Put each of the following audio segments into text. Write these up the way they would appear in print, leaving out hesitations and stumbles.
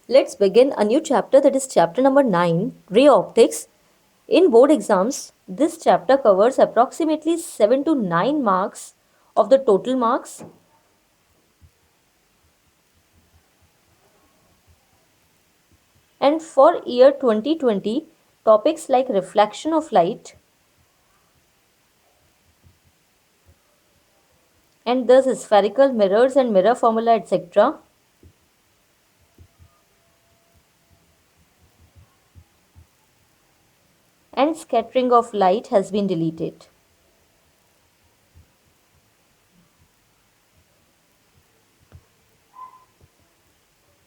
Let's begin a new chapter, that is chapter number 9, Ray Optics. In board exams, this chapter covers approximately 7 to 9 marks of the total marks. And for year 2020, topics like reflection of light and thus spherical mirrors and mirror formula, etc., and scattering of light has been deleted.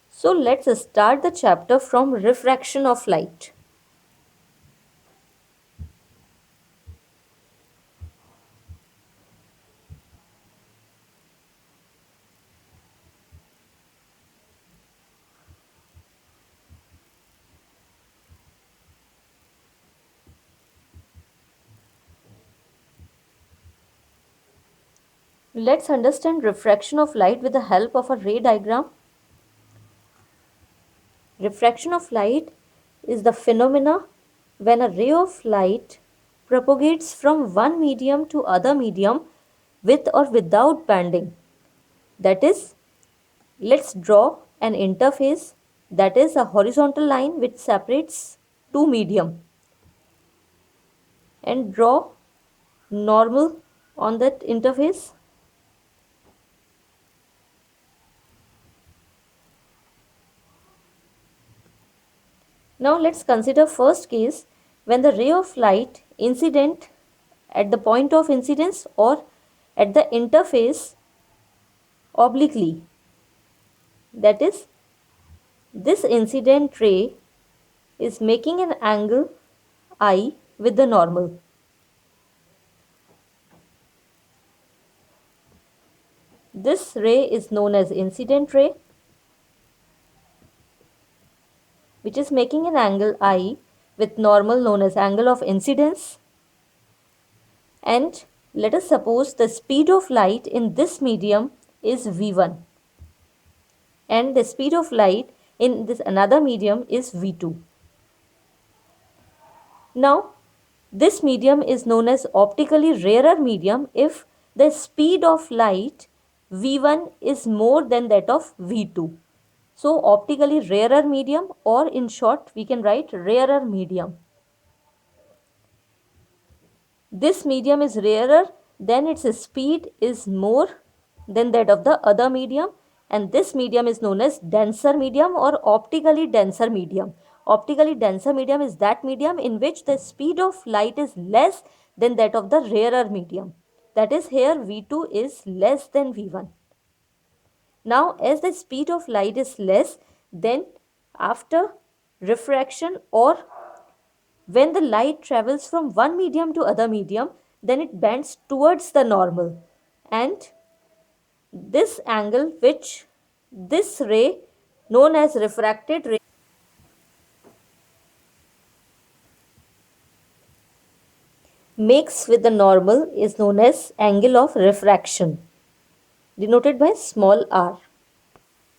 So let's start the chapter from refraction of light. Let's understand refraction of light with the help of a ray diagram. Refraction of light is the phenomena when a ray of light propagates from one medium to other medium with or without bending. That is, let's draw an interface, that is a horizontal line which separates two medium, and draw normal on that interface. Now let's consider first case when the ray of light incident at the point of incidence or at the interface obliquely. That is, this incident ray is making an angle I with the normal. This ray is known as incident ray, which is making an angle I with normal known as angle of incidence. And let us suppose the speed of light in this medium is v1 and the speed of light in this another medium is v2. Now, this medium is known as optically rarer medium if the speed of light v1 is more than that of v2. So, optically rarer medium, or in short we can write rarer medium. This medium is rarer, then its speed is more than that of the other medium, and this medium is known as denser medium or optically denser medium. Optically denser medium is that medium in which the speed of light is less than that of the rarer medium. That is, here v2 is less than v1. Now, as the speed of light is less, then after refraction, or when the light travels from one medium to other medium, then it bends towards the normal, and this angle which this ray known as refracted ray makes with the normal is known as angle of refraction, denoted by small r.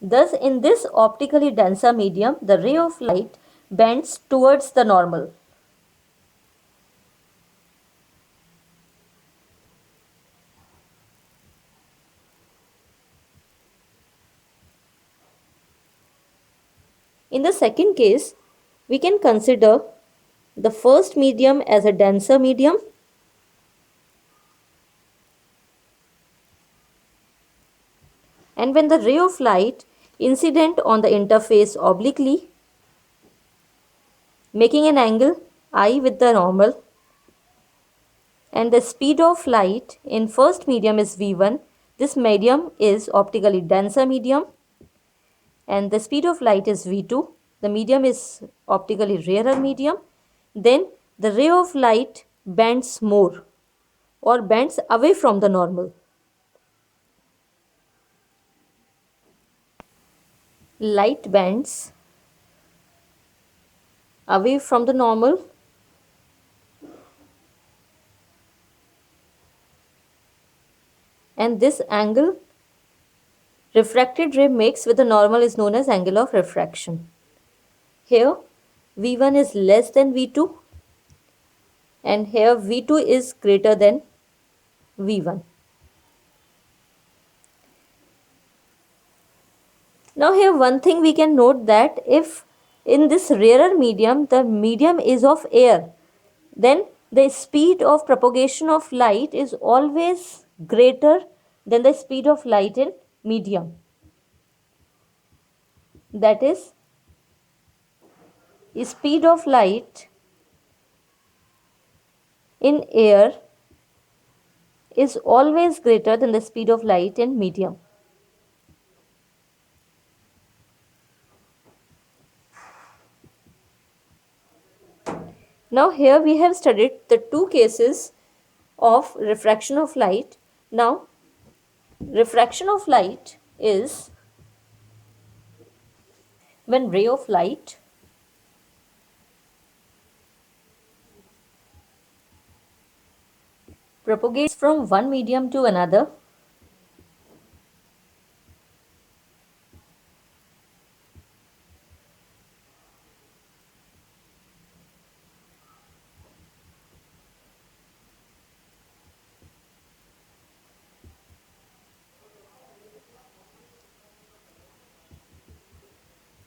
Thus, in this optically denser medium, the ray of light bends towards the normal. In the second case, we can consider the first medium as a denser medium and when the ray of light incident on the interface obliquely, making an angle I with the normal, and the speed of light in first medium is v1, this medium is optically denser medium, and the speed of light is v2, the medium is optically rarer medium, then the ray of light bends more or bends away from the normal. Light bends away from the normal, and this angle refracted ray mixed with the normal is known as angle of refraction. Here V1 is less than V2 and here V2 is greater than V1. Now here one thing we can note that if in this rarer medium the medium is of air, then the speed of propagation of light is always greater than the speed of light in medium. That is, speed of light in air is always greater than the speed of light in medium. Now here we have studied the two cases of refraction of light. Now refraction of light is when ray of light propagates from one medium to another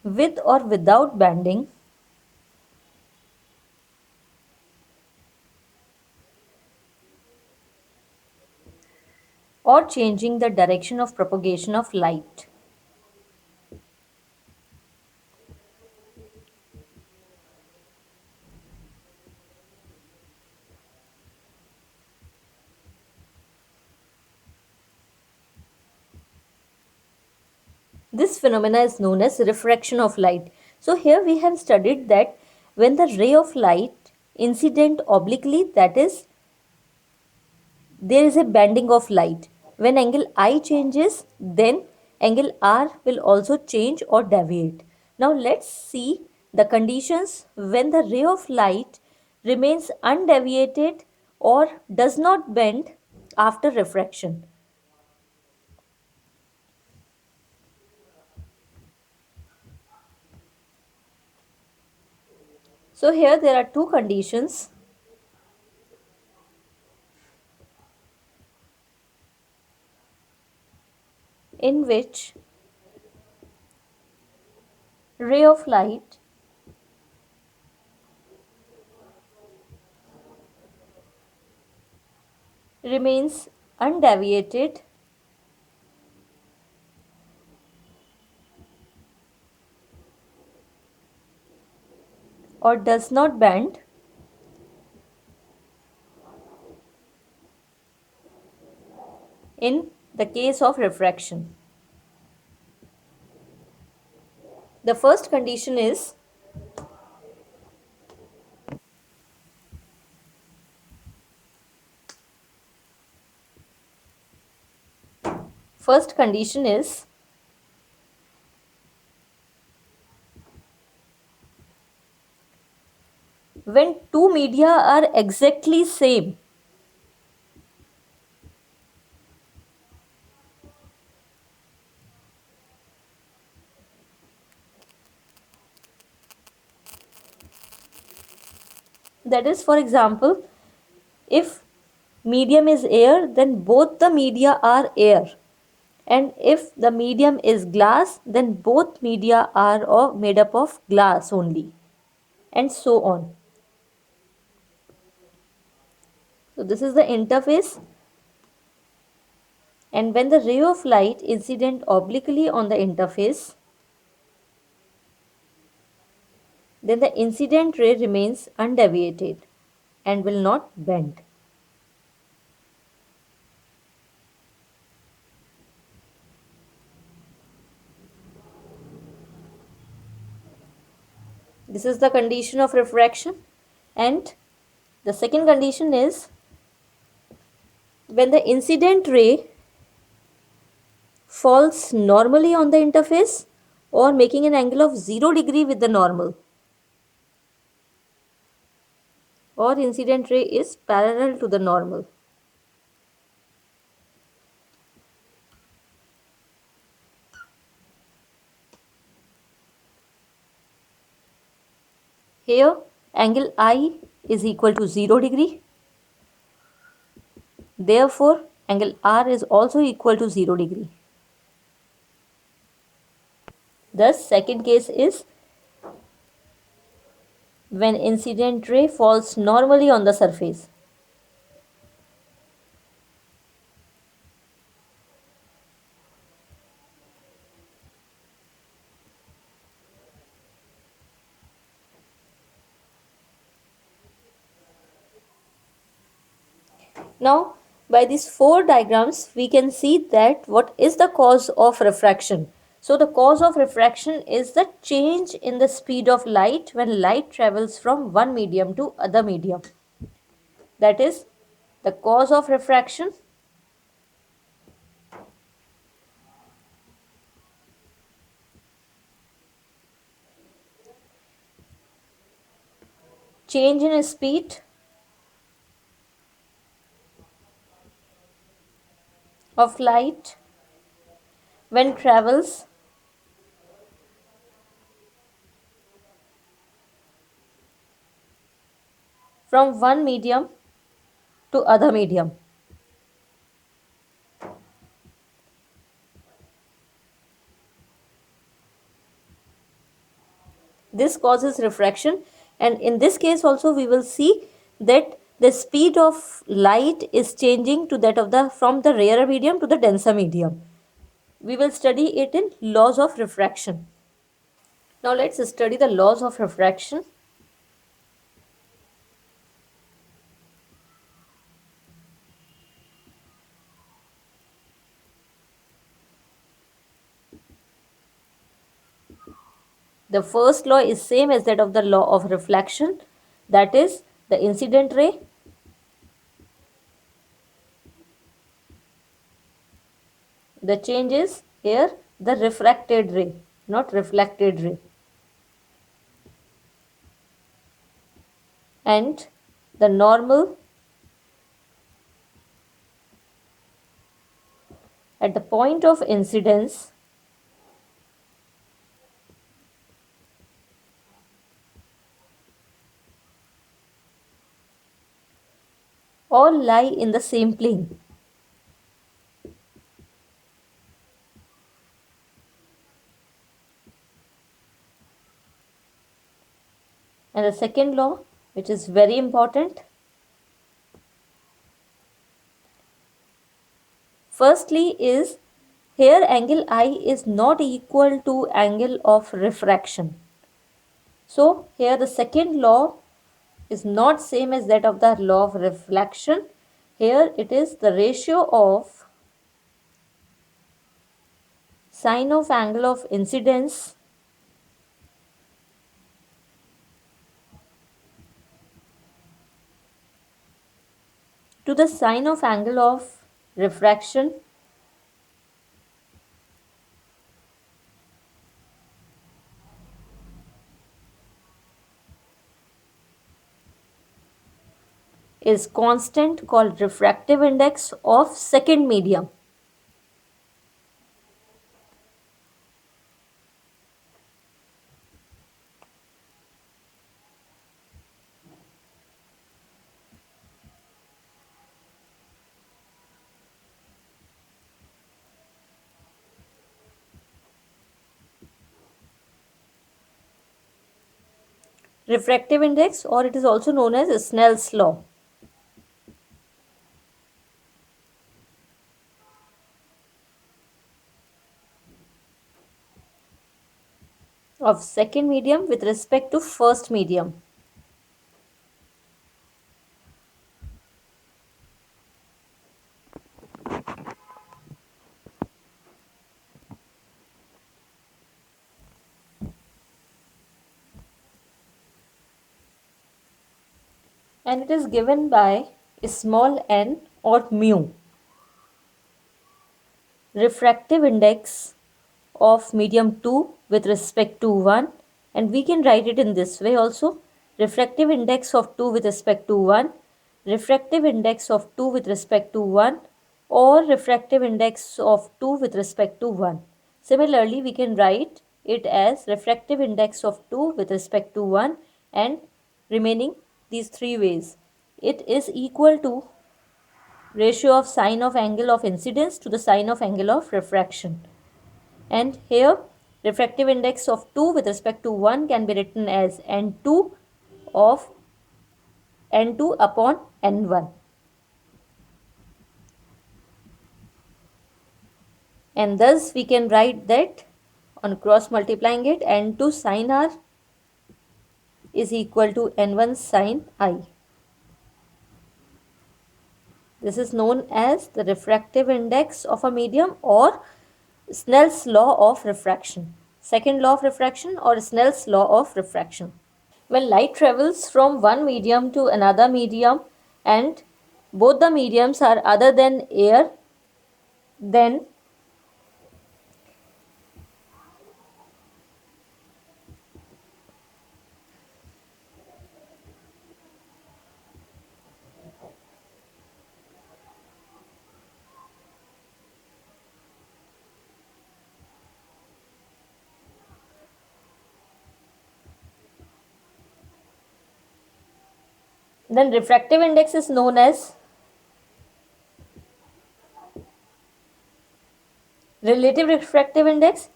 with or without bending or changing the direction of propagation of light. This phenomena is known as refraction of light. So here we have studied that when the ray of light incident obliquely, that is, there is a bending of light. When angle I changes, then angle R will also change or deviate. Now let's see the conditions when the ray of light remains undeviated or does not bend after refraction. So here there are two conditions. In which ray of light remains undeviated or does not bend in the case of refraction. The first condition is when two media are exactly same. That is, for example, if medium is air, then both the media are air. And if the medium is glass, then both media are made up of glass only, and so on. So this is the interface, and when the ray of light incident obliquely on the interface, then the incident ray remains undeviated and will not bend. This is the condition of refraction. And the second condition is when the incident ray falls normally on the interface or making an angle of 0 degree with the normal, or incident ray is parallel to the normal. Here angle I is equal to 0 degree. Therefore, angle R is also equal to 0 degree. Thus, second case is when incident ray falls normally on the surface. Now, by these four diagrams, we can see that what is the cause of refraction. So, the cause of refraction is the change in the speed of light when light travels from one medium to other medium. That is the cause of refraction. Change in speed of light when travels from one medium to other medium. This causes refraction, and in this case also we will see that the speed of light is changing to that of the from the rarer medium to the denser medium. We will study it in laws of refraction. Now let's study the laws of refraction. The first law is same as that of the law of reflection, that is the incident ray the change is here the refracted ray, not reflected ray. And the normal at the point of incidence all lie in the same plane. And the second law, which is very important, firstly is here angle I is not equal to angle of refraction. So here the second law is not same as that of the law of reflection. Here it is the ratio of sine of angle of incidence to the sine of angle of refraction is constant called refractive index of second medium. Refractive index, or it is also known as Snell's law. Of second medium with respect to first medium. And it is given by small n or mu. Refractive index of medium 2 with respect to 1, and we can write it in this way also: refractive index of 2 with respect to 1, refractive index of 2 with respect to 1, or refractive index of 2 with respect to 1. Similarly, we can write it as refractive index of 2 with respect to 1 and remaining these three ways. It is equal to ratio of sine of angle of incidence to the sine of angle of refraction. And here refractive index of 2 with respect to 1 can be written as n2 of n2 upon n1. And thus we can write that on cross multiplying it, n2 sin r is equal to n1 sin I. This is known as the refractive index of a medium or Snell's law of refraction. Second law of refraction or Snell's law of refraction. When light travels from one medium to another medium and both the mediums are other than air, then refractive index is known as relative refractive index,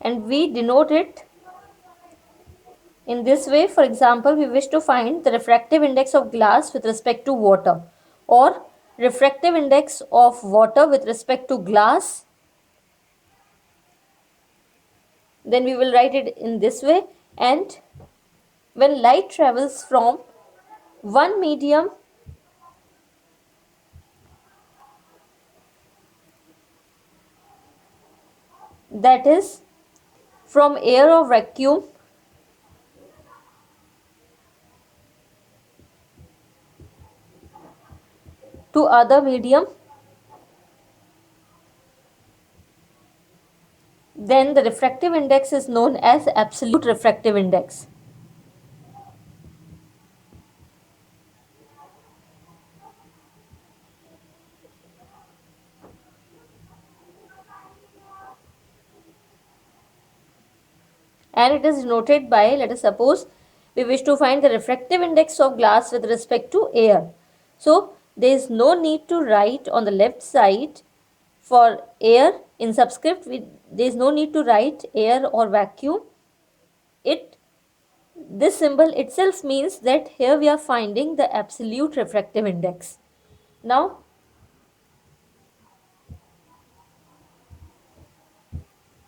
and we denote it in this way. For example, we wish to find the refractive index of glass with respect to water, or refractive index of water with respect to glass, then we will write it in this way. And when light travels from one medium that is from air or vacuum to other medium, then the refractive index is known as absolute refractive index. And it is denoted by, let us suppose we wish to find the refractive index of glass with respect to air. So there is no need to write on the left side for air in subscript, there is no need to write air or vacuum. This symbol itself means that here we are finding the absolute refractive index. Now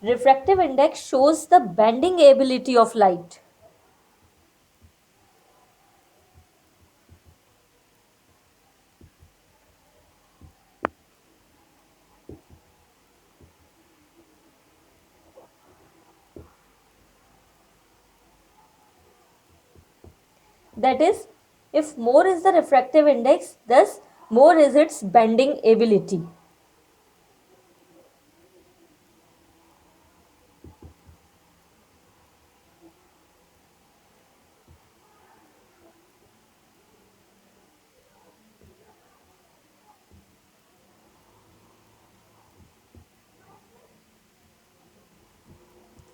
refractive index shows the bending ability of light. That is, if more is the refractive index, thus more is its bending ability.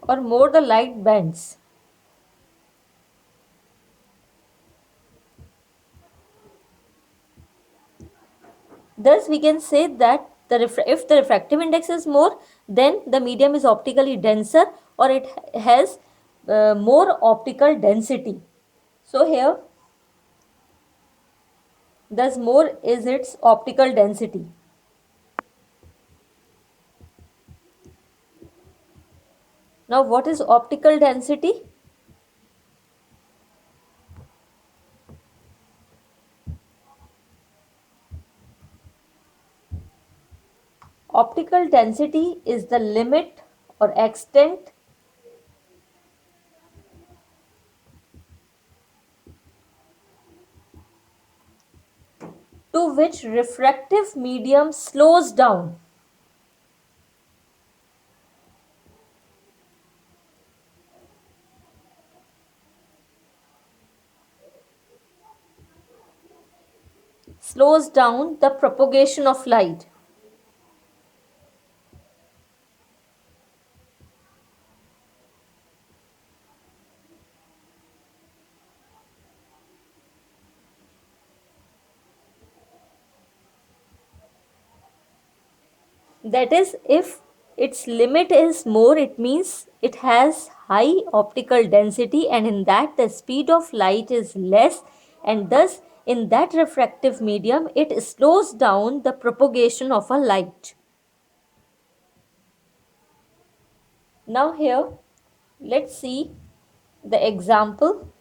Or more the light bends. Thus we can say that if the refractive index is more, then the medium is optically denser, or it has more optical density. So here, thus more is its optical density. Now what is optical density? Optical density is the limit or extent to which refractive medium slows down. Slows down the propagation of light. That is, if its limit is more, it means it has high optical density, and in that the speed of light is less, and thus in that refractive medium it slows down the propagation of a light. Now here let's see the example.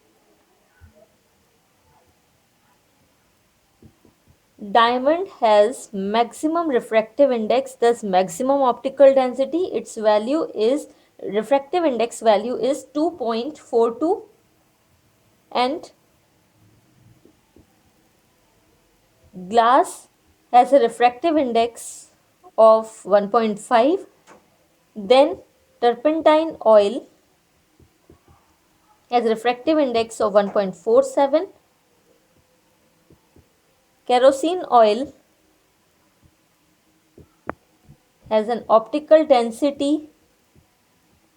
Diamond has maximum refractive index, thus maximum optical density. Its value is, refractive index value is 2.42, and glass has a refractive index of 1.5. Then turpentine oil has a refractive index of 1.47. Kerosene oil has an optical density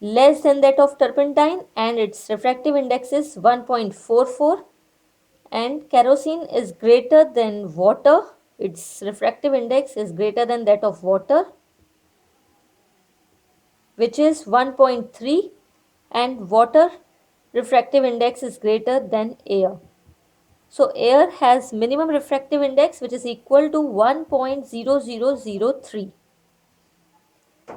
less than that of turpentine, and its refractive index is 1.44. And kerosene is greater than water, its refractive index is greater than that of water, which is 1.3, and water refractive index is greater than air. So air has minimum refractive index which is equal to 1.0003.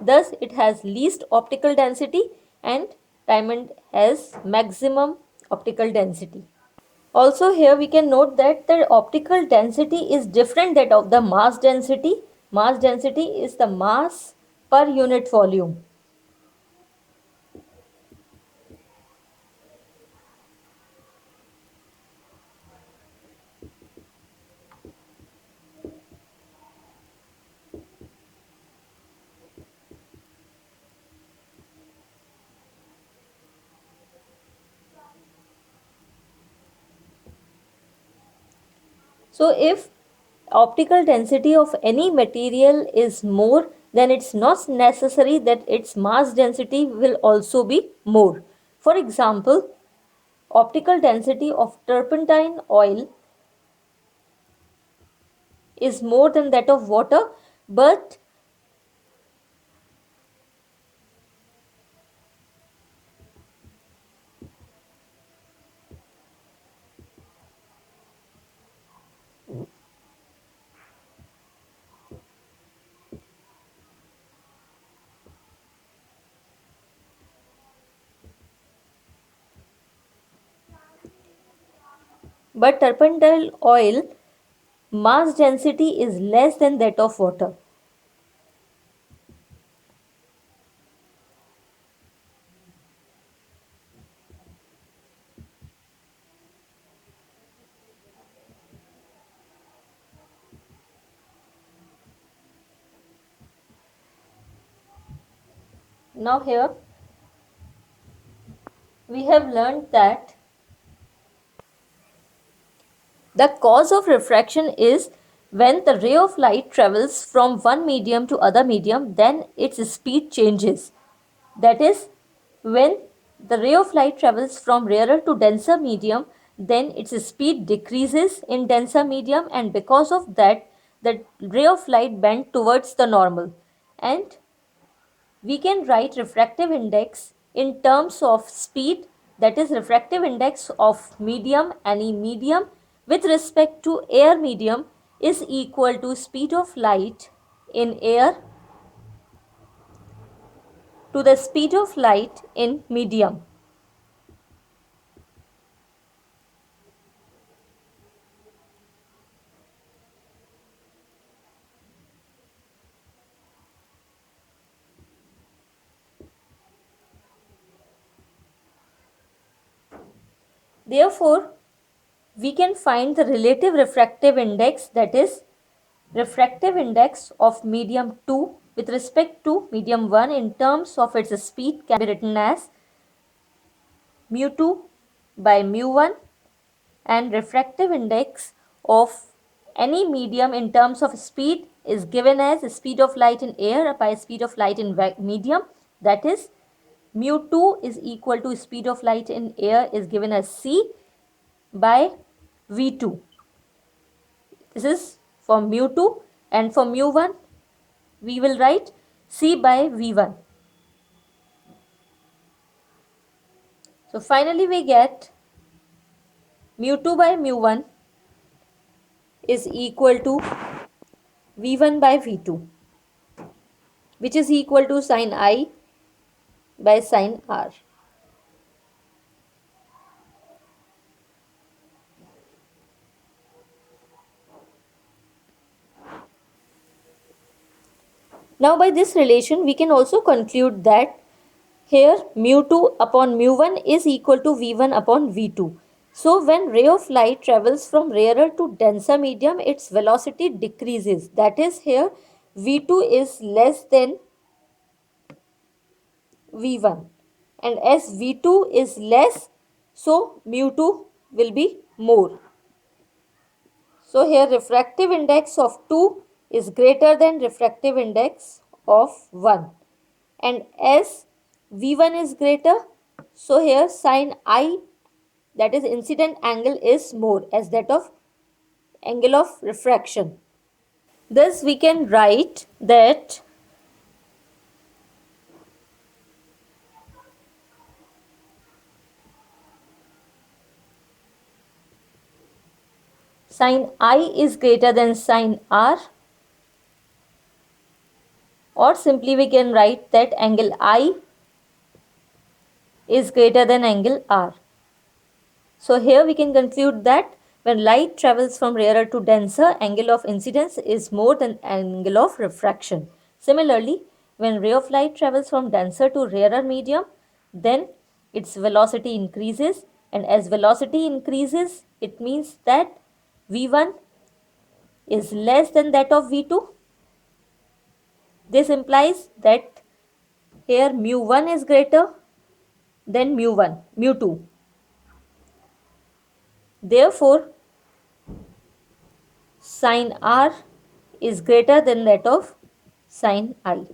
Thus it has least optical density, and diamond has maximum optical density. Also here we can note that the optical density is different that of the mass density. Mass density is the mass per unit volume. So if optical density of any material is more, then it's not necessary that its mass density will also be more. For example, optical density of turpentine oil is more than that of water, but turpentine oil mass density is less than that of water. Now here we have learned that the cause of refraction is when the ray of light travels from one medium to other medium, then its speed changes. That is, when the ray of light travels from rarer to denser medium, then its speed decreases in denser medium, and because of that the ray of light bend towards the normal. And we can write refractive index in terms of speed, that is refractive index of medium, any medium with respect to air medium is equal to speed of light in air to the speed of light in medium. Therefore, we can find the relative refractive index, that is refractive index of medium 2 with respect to medium 1 in terms of its speed can be written as mu 2 by mu 1, and refractive index of any medium in terms of speed is given as speed of light in air by speed of light in medium, that is mu 2 is equal to speed of light in air is given as c by v2. This is for mu 2, and for mu 1 we will write C by V1. So finally we get mu2 by mu1 is equal to V1 by V2, which is equal to sin I by sin R. Now by this relation we can also conclude that here mu2 upon mu1 is equal to V1 upon V2. So when ray of light travels from rarer to denser medium, its velocity decreases. That is, here V2 is less than V1, and as V2 is less, so mu2 will be more. So here refractive index of 2 is greater than refractive index of 1, and as V1 is greater, so here sin I, that is incident angle, is more as that of angle of refraction. Thus we can write that sin I is greater than sin R, or simply we can write that angle I is greater than angle R. So here we can conclude that when light travels from rarer to denser, angle of incidence is more than angle of refraction. Similarly, when ray of light travels from denser to rarer medium, then its velocity increases, and as velocity increases, it means that V1 is less than that of V2. This implies that here mu1 is greater than mu2. Therefore, sin R is greater than that of sin I.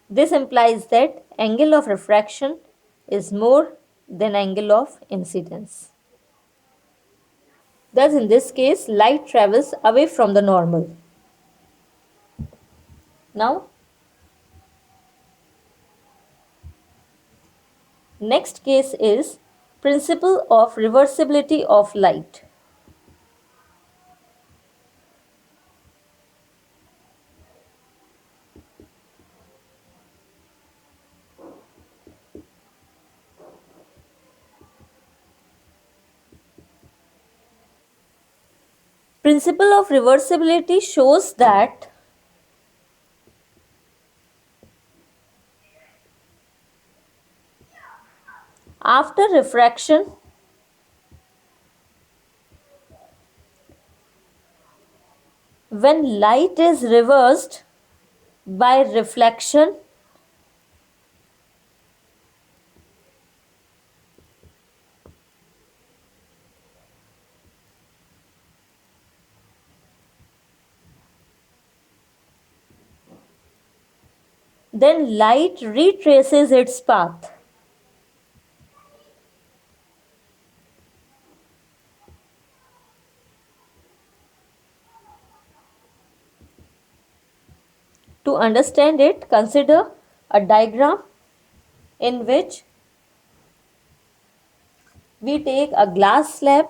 This implies that angle of refraction is more than angle of incidence. Thus, in this case, light travels away from the normal. Now, next case is principle of reversibility of light. Principle of reversibility shows that after refraction, when light is reversed by reflection, then light retraces its path. To understand it, consider a diagram in which we take a glass slab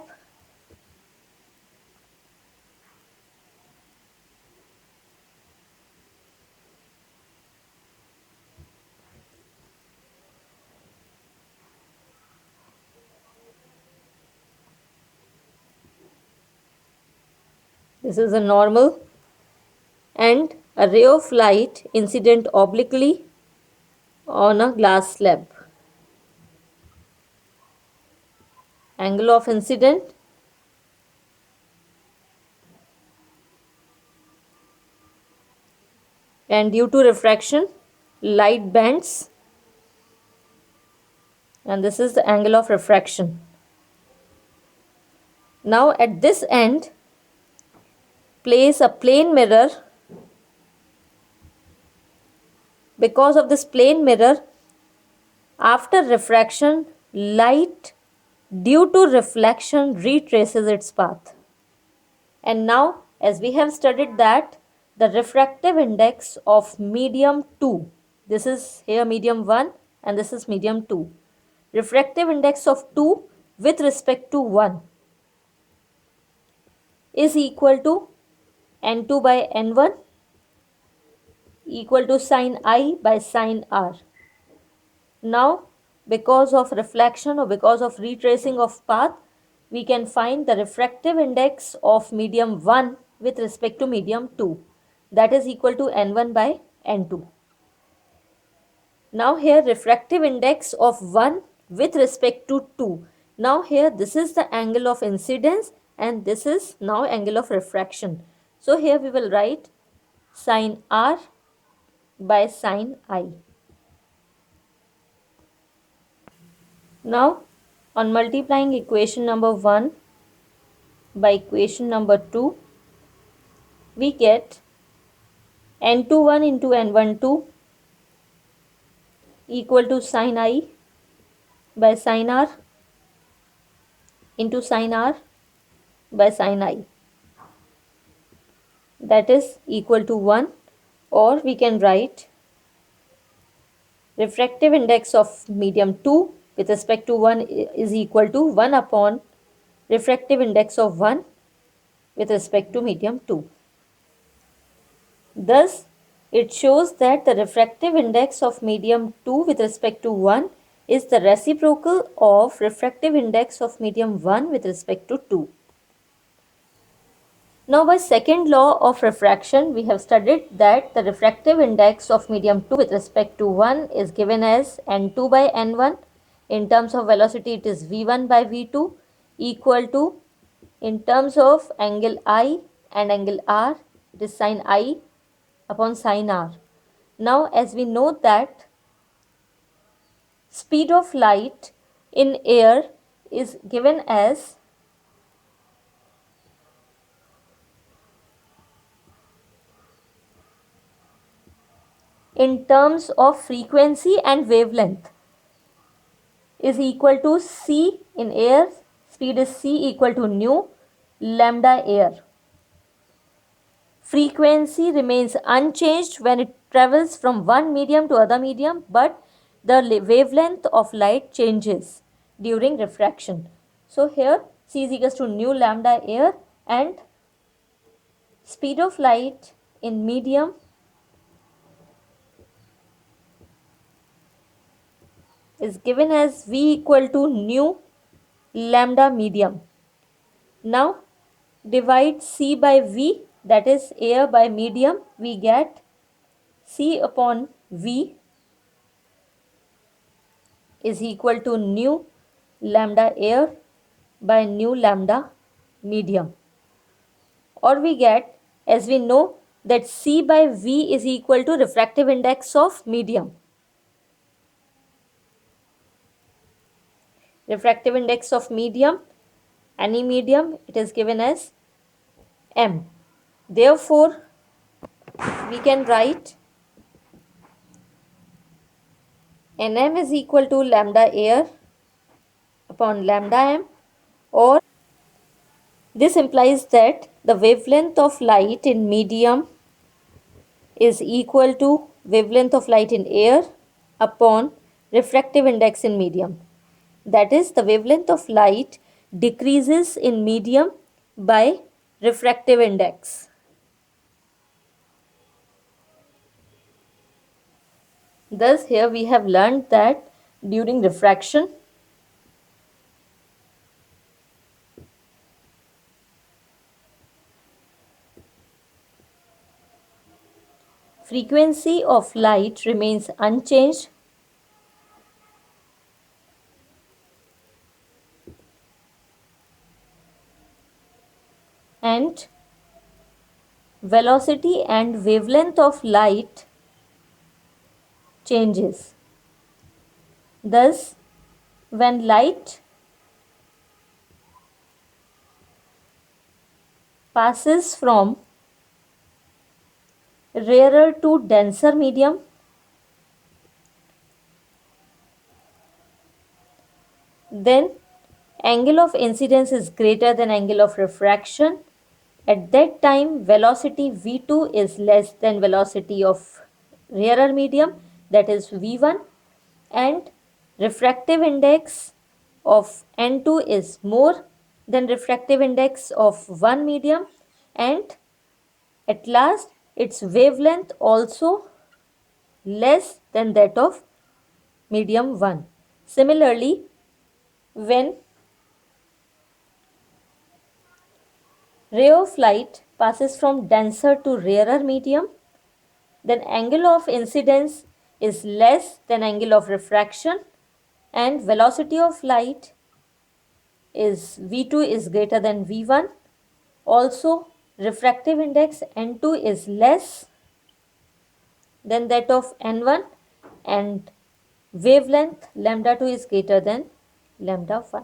this is a normal, and a ray of light incident obliquely on a glass slab. Angle of incident and due to refraction, light bends, and this is the angle of refraction. Now at this end, place a plane mirror. Because of this plane mirror, after refraction, light due to reflection retraces its path. And now, as we have studied that the refractive index of medium 2, this is here medium 1 and this is medium 2, refractive index of 2 with respect to 1 is equal to n2 by n1 equal to sin I by sin R. Now, because of reflection or because of retracing of path, we can find the refractive index of medium 1 with respect to medium 2, that is equal to n1 by n2. Now here refractive index of 1 with respect to 2. Now here this is the angle of incidence and this is now angle of refraction. So here we will write sin R by sin I. Now on multiplying equation number 1 by equation number 2, we get n21 into n12 equal to sin I by sin R into sin R by sin I, that is equal to 1, or we can write refractive index of medium 2 with respect to 1 is equal to 1 upon refractive index of 1 with respect to medium 2. Thus, it shows that the refractive index of medium 2 with respect to 1 is the reciprocal of refractive index of medium 1 with respect to 2. Now, by second law of refraction, we have studied that the refractive index of medium 2 with respect to 1 is given as n2 by n1. In terms of velocity, it is v1 by v2 equal to, in terms of angle I and angle R, it is sin I upon sin R. Now, as we know that speed of light in air is given as in terms of frequency and wavelength is equal to c in air, speed is c equal to nu lambda air. Frequency remains unchanged when it travels from one medium to other medium, but the wavelength of light changes during refraction. So here c is equal to nu lambda air, and speed of light in medium is given as v equal to nu lambda medium. Now divide c by v, that is air by medium, we get c upon v is equal to nu lambda air by nu lambda medium, or we get, as we know, that c by v is equal to refractive index of medium. Refractive index of medium, any medium, it is given as m. Therefore, we can write Nm is equal to lambda air upon lambda m, or this implies that the wavelength of light in medium is equal to wavelength of light in air upon refractive index in medium. That is, the wavelength of light decreases in medium by refractive index. Thus, here we have learned that during refraction, frequency of light remains unchanged and velocity and wavelength of light changes. Thus, when light passes from rarer to denser medium, then angle of incidence is greater than angle of refraction, At that time, velocity v2 is less than velocity of rarer medium, that is v1, and refractive index of n2 is more than refractive index of one medium, and at last its wavelength also less than that of medium 1. Similarly, when ray of light passes from denser to rarer medium, then angle of incidence is less than angle of refraction, and velocity of light is v2 is greater than v1. Also, refractive index n2 is less than that of n1, and wavelength lambda 2 is greater than lambda 1.